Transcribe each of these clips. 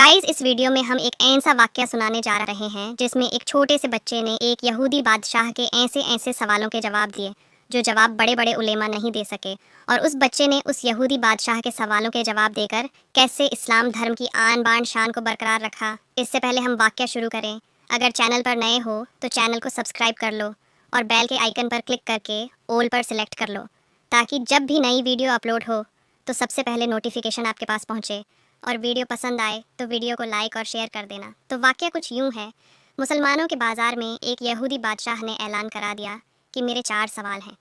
Guys, इस video में हम एक ऐसा वाक़या सुनाने जा रहे हैं जिसमें एक छोटे से बच्चे ने एक यहूदी बादशाह के ऐसे ऐसे सवालों के जवाब दिए जो जवाब बड़े बड़े उलेमा नहीं दे सके। और उस बच्चे ने उस यहूदी बादशाह के सवालों के जवाब देकर कैसे इस्लाम धर्म की आन बान शान को बरकरार रखा। इससे पहले हम वाक़या शुरू करें, अगर चैनल पर नए हो तो चैनल को सब्सक्राइब कर लो और बेल के आइकन पर क्लिक करके ऑल पर सिलेक्ट कर लो, ताकि जब भी नई वीडियो अपलोड हो तो सबसे पहले नोटिफिकेशन आपके पास पहुँचे। और वीडियो पसंद आए तो वीडियो को लाइक और शेयर कर देना। तो वाक़या कुछ यूँ है, मुसलमानों के बाज़ार में एक यहूदी बादशाह ने ऐलान करा दिया कि मेरे 4 सवाल हैं।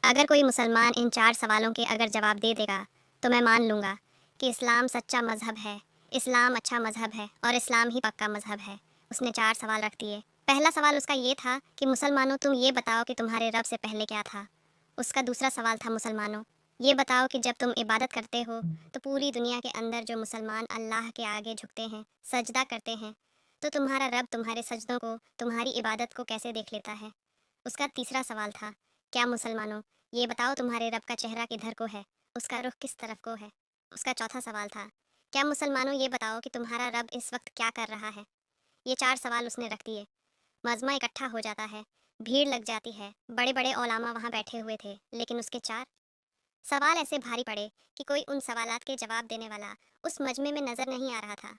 अगर कोई मुसलमान इन 4 सवालों के अगर जवाब दे देगा तो मैं मान लूँगा कि इस्लाम सच्चा मज़हब है, इस्लाम अच्छा मज़हब है और इस्लाम ही पक्का मज़हब है। उसने 4 सवाल रख दिए। पहला सवाल उसका ये था कि मुसलमानों, तुम ये बताओ कि तुम्हारे रब से पहले क्या था। उसका दूसरा सवाल था, मुसलमानों ये बताओ कि जब तुम इबादत करते हो तो पूरी दुनिया के अंदर जो मुसलमान अल्लाह के आगे झुकते हैं, सजदा करते हैं, तो तुम्हारा रब तुम्हारे सजदों को, तुम्हारी इबादत को कैसे देख लेता है। उसका तीसरा सवाल था, क्या मुसलमानों ये बताओ तुम्हारे रब का चेहरा किधर को है, उसका रुख किस तरफ को है। उसका चौथा सवाल था, क्या मुसलमानों ये बताओ कि तुम्हारा रब इस वक्त क्या कर रहा है। ये 4 सवाल उसने रख दिए। मजमा इकट्ठा हो जाता है, भीड़ लग जाती है, बड़े बड़े ओलामा वहाँ बैठे हुए थे, लेकिन उसके 4 सवाल ऐसे भारी पड़े कि कोई उन सवालात के जवाब देने वाला उस मजमे में नजर नहीं आ रहा था।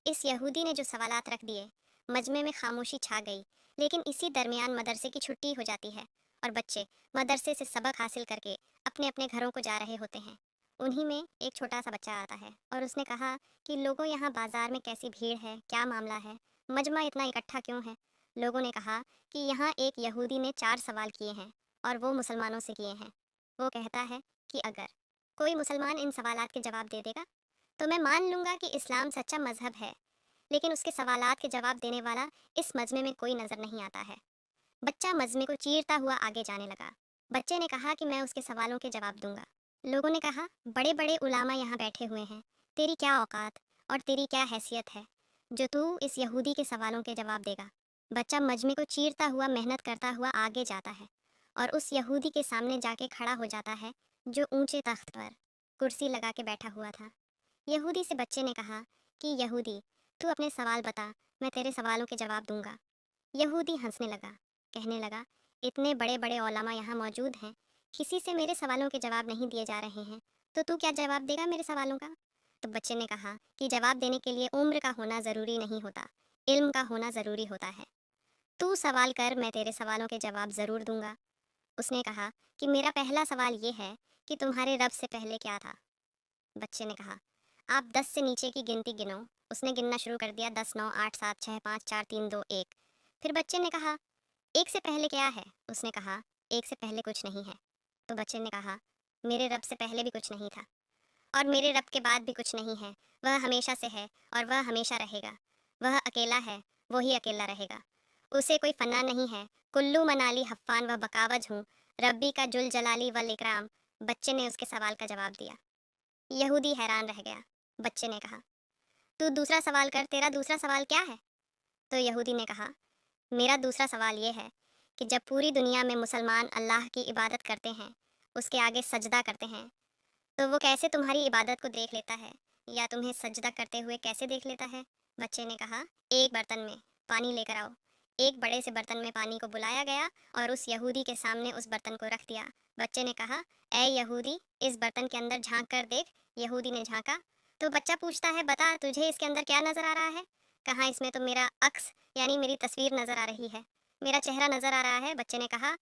इस यहूदी ने जो सवालात रख दिए, मजमे में खामोशी छा गई। लेकिन इसी दरमियान मदरसे की छुट्टी हो जाती है और बच्चे मदरसे से सबक हासिल करके अपने अपने घरों को जा रहे होते हैं। उन्हीं में एक छोटा सा बच्चा आता है और उसने कहा कि लोगों, यहाँ बाजार में कैसी भीड़ है, क्या मामला है, मजमा इतना इकट्ठा क्यों है। लोगों ने कहा कि यहाँ एक यहूदी ने 4 सवाल किए हैं और वो मुसलमानों से किए हैं। वो कहता है कि अगर कोई मुसलमान इन सवालात के जवाब दे देगा तो मैं मान लूँगा कि इस्लाम सच्चा मज़हब है, लेकिन उसके सवालात के जवाब देने वाला इस मजमे में कोई नज़र नहीं आता है। बच्चा मजमे को चीरता हुआ आगे जाने लगा। बच्चे ने कहा कि मैं उसके सवालों के जवाब दूंगा। लोगों ने कहा, बड़े बड़े उलामा यहाँ बैठे हुए हैं, तेरी क्या औकात और तेरी क्या हैसियत है जो तू इस यहूदी के सवालों के जवाब देगा। बच्चा मजमे को चीरता हुआ मेहनत करता हुआ आगे जाता है और उस यहूदी के सामने जाके खड़ा हो जाता है जो ऊंचे तख्त पर कुर्सी लगा के बैठा हुआ था। यहूदी से बच्चे ने कहा कि यहूदी, तू अपने सवाल बता, मैं तेरे सवालों के जवाब दूंगा। यहूदी हंसने लगा, कहने लगा, इतने बड़े बड़े ओलामा यहाँ मौजूद हैं, किसी से मेरे सवालों के जवाब नहीं दिए जा रहे हैं, तो तू क्या जवाब देगा मेरे सवालों का। तो बच्चे ने कहा कि जवाब देने के लिए उम्र का होना ज़रूरी नहीं होता, इल्म का होना ज़रूरी होता है। तू सवाल कर, मैं तेरे सवालों के जवाब ज़रूर दूंगा। उसने कहा कि मेरा पहला सवाल ये है कि तुम्हारे रब से पहले क्या था। बच्चे ने कहा, आप 10 से नीचे की गिनती गिनो। उसने गिनना शुरू कर दिया, 10, 9, 8, 7, 6, 5, 4, 3, 2, 1। फिर बच्चे ने कहा, एक से पहले क्या है। उसने कहा, एक से पहले कुछ नहीं है। तो बच्चे ने कहा, मेरे रब से पहले भी कुछ नहीं था और मेरे रब के बाद भी कुछ नहीं है। वह हमेशा से है और वह हमेशा रहेगा। वह अकेला है, वो ही अकेला रहेगा। उसे कोई फना नहीं है। कुल्लू मनाली हफ़ान व बकावज हूँ, रब्बी का जुल जलाली वल इकराम। बच्चे ने उसके सवाल का जवाब दिया। यहूदी हैरान रह गया। बच्चे ने कहा, तू दूसरा सवाल कर, तेरा दूसरा सवाल क्या है। तो यहूदी ने कहा, मेरा दूसरा सवाल ये है कि जब पूरी दुनिया में मुसलमान अल्लाह की इबादत करते हैं, उसके आगे सजदा करते हैं, तो वो कैसे तुम्हारी इबादत को देख लेता है, या तुम्हें सजदा करते हुए कैसे देख लेता है। बच्चे ने कहा, एक बर्तन में पानी लेकर आओ। एक बड़े से बर्तन में पानी को बुलाया गया और उस यहूदी के सामने उस बर्तन को रख दिया। बच्चे ने कहा, ए यहूदी, इस बर्तन के अंदर झांक कर देख। यहूदी ने झांका तो बच्चा पूछता है, बता तुझे इसके अंदर क्या नज़र आ रहा है। कहा, इसमें तो मेरा अक्स यानी मेरी तस्वीर नज़र आ रही है, मेरा चेहरा नज़र आ रहा है। बच्चे ने कहा,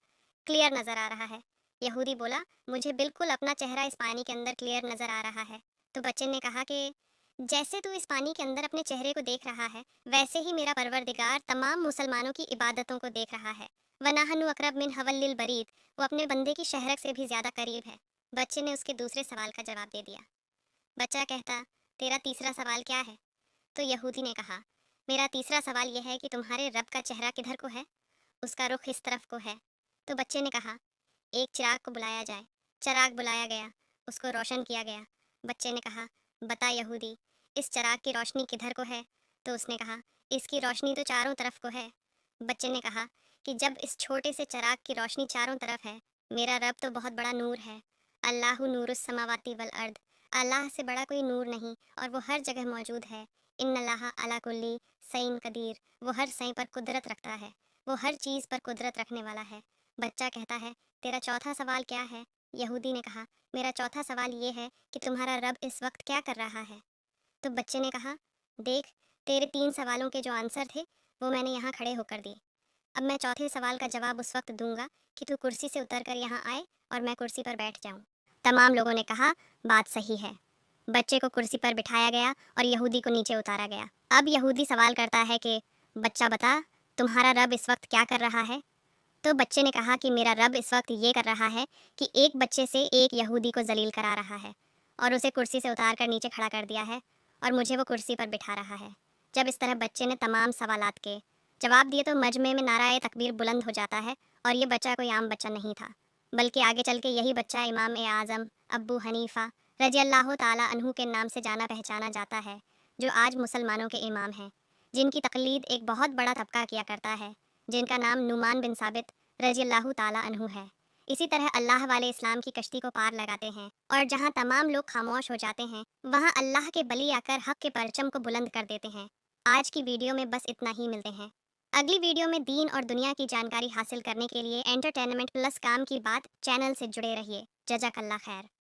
क्लियर नज़र आ रहा है। यहूदी बोला, मुझे बिल्कुल अपना चेहरा इस पानी के अंदर क्लियर नज़र आ रहा है। तो बच्चे ने कहा कि जैसे तू इस पानी के अंदर अपने चेहरे को देख रहा है, वैसे ही मेरा परवरदिगार तमाम मुसलमानों की इबादतों को देख रहा है। वनाहनु अकरब मिन हवल्लिल बरीद, वो अपने बंदे की शहरक से भी ज़्यादा करीब है। बच्चे ने उसके दूसरे सवाल का जवाब दे दिया। बच्चा कहता, तेरा तीसरा सवाल क्या है। तो यहूदी ने कहा, मेरा तीसरा सवाल यह है कि तुम्हारे रब का चेहरा किधर को है, उसका रुख इस तरफ को है। तो बच्चे ने कहा, एक चिराग को बुलाया जाए। चिराग बुलाया गया, उसको रोशन किया गया। बच्चे ने कहा, बता यहूदी, इस चिराग की रोशनी किधर को है। तो उसने कहा, इसकी रोशनी तो चारों तरफ को है। बच्चे ने कहा कि जब इस छोटे से चिराग की रोशनी चारों तरफ है, मेरा रब तो बहुत बड़ा नूर है। अल्लाहु नूरुस समावाति वल अर्द, अल्लाह से बड़ा कोई नूर नहीं और वो हर जगह मौजूद है। ان اللہ علی کلی شیء قدیر، وہ ہر شے پر قدرت رکھتا ہے، وہ ہر چیز پر قدرت رکھنے والا ہے۔ بچہ کہتا ہے تیرا چوتھا سوال کیا ہے؟ یہودی نے کہا میرا چوتھا سوال یہ ہے کہ تمہارا رب اس وقت کیا کر رہا ہے؟ تو بچے نے کہا دیکھ، تیرے 3 سوالوں کے جو آنسر تھے وہ میں نے یہاں کھڑے ہو کر دیے، اب میں چوتھے سوال کا جواب اس وقت دوں گا کہ تو کرسی سے اتر کر یہاں آئے اور میں کرسی پر بیٹھ جاؤں۔ تمام لوگوں نے کہا بات صحیح ہے۔ بچے کو کرسی پر بٹھایا گیا اور یہودی کو نیچے اتارا گیا۔ اب یہودی سوال کرتا ہے کہ بچہ بتا، تمہارا رب اس وقت کیا کر رہا ہے؟ تو بچے نے کہا کہ میرا رب اس وقت یہ کر رہا ہے کہ ایک بچے سے ایک یہودی کو ذلیل کرا رہا ہے اور اسے کرسی سے اتار کر نیچے کھڑا کر دیا ہے اور مجھے وہ کرسی پر بٹھا رہا ہے۔ جب اس طرح بچے نے تمام سوالات کے جواب دیے تو مجمع میں نعرہ تکبیر بلند ہو جاتا ہے، اور یہ بچہ کوئی عام بچہ نہیں تھا، بلکہ آگے چل کے یہی بچہ امام اعظم ابو حنیفہ رضی اللہ تعالیٰ عنہ کے نام سے جانا پہچانا جاتا ہے، جو آج مسلمانوں کے امام ہیں، جن کی تقلید ایک بہت بڑا طبقہ کیا کرتا ہے، جن کا نام نعمان بن ثابت رضی اللہ تعالیٰ عنہ ہے۔ اسی طرح اللہ والے اسلام کی کشتی کو پار لگاتے ہیں، اور جہاں تمام لوگ خاموش ہو جاتے ہیں وہاں اللہ کے بلی آ کر حق کے پرچم کو بلند کر دیتے ہیں۔ آج کی ویڈیو میں بس اتنا ہی، ملتے ہیں اگلی ویڈیو میں۔ دین اور دنیا کی جانکاری حاصل کرنے کے لیے انٹرٹینمنٹ پلس کام کی بات چینل سے جڑے رہیے۔ جزاک اللہ خیر۔